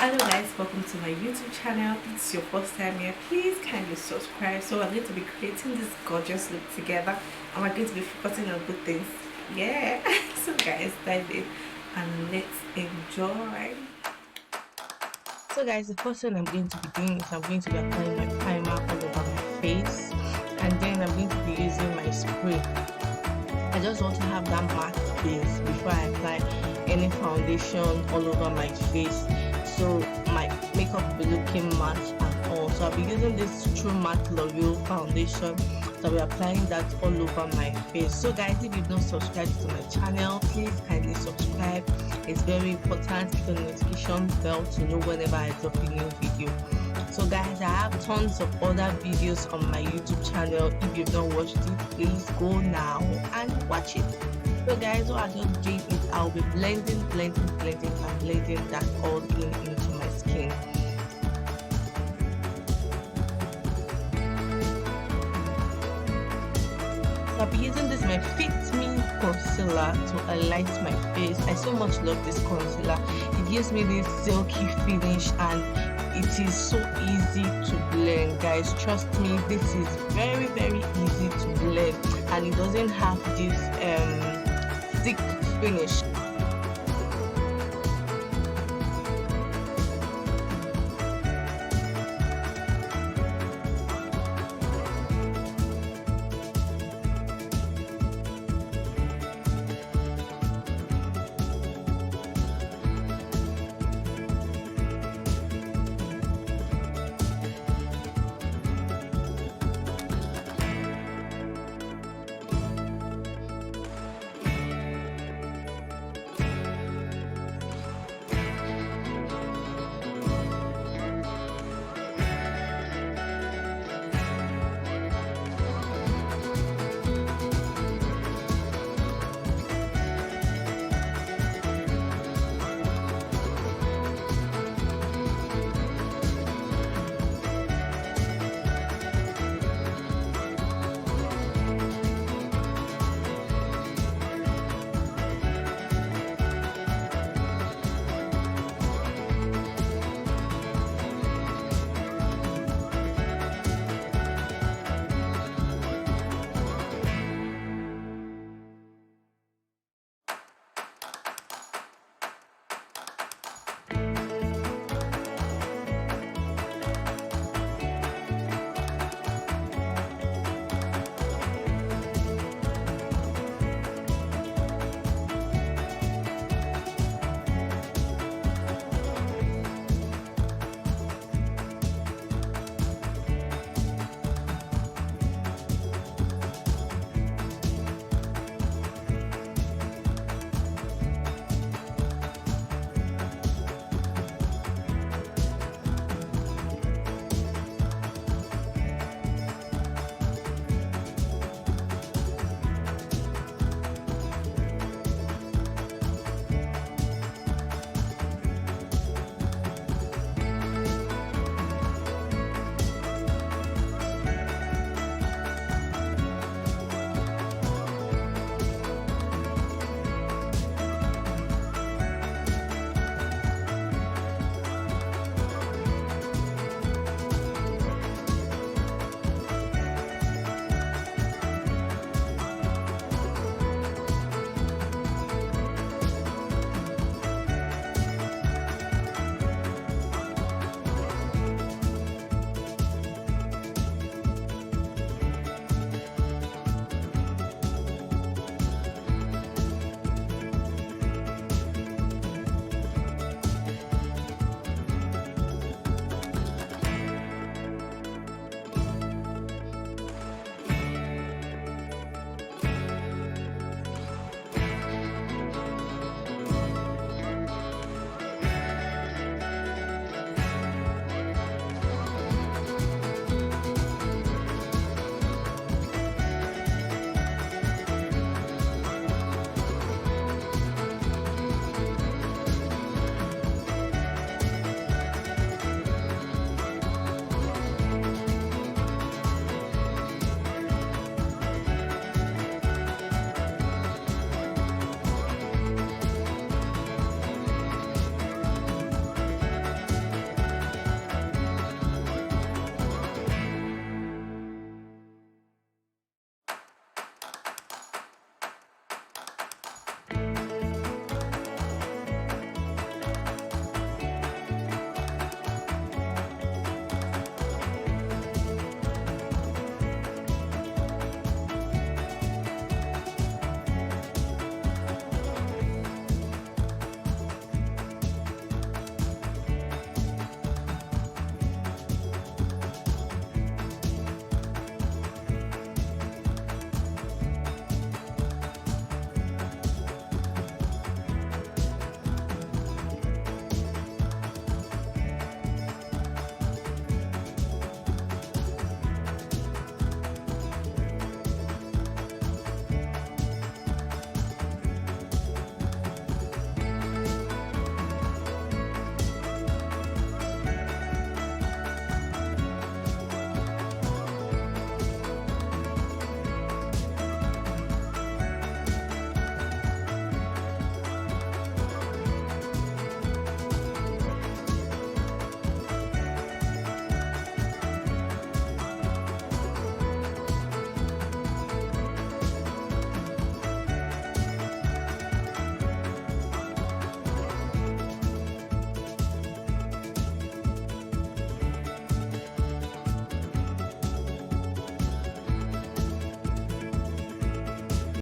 Hello guys, welcome to my YouTube channel. If it's your first time here, please kindly subscribe. So we're going to be creating this gorgeous look together and we're going to be focusing on good things. Yeah. So guys, dive in and let's enjoy. So guys, the first thing I'm going to be doing is I'm going to be applying my primer all over my face, and then I'm going to be using my spray. I just want to have that matte base before I apply any foundation all over my face, so my makeup will be looking matte and all. So I'll be using this True Matte L'Oreal foundation, so I'll be applying that all over my face. So guys, if you've not subscribed to my channel, please kindly subscribe. It's very important. Hit the notification bell to know whenever I drop a new video. So guys, I have tons of other videos on my YouTube channel. If you've not watched it, please go now and watch it. So guys, what I'm just doing is I'll be blending that all into my skin. So I'll be using this my Fit Me concealer to highlight my face. I so much love this concealer. It gives me this silky finish and it is so easy to blend. Guys, trust me, this is very easy to blend and it doesn't have this thick finish.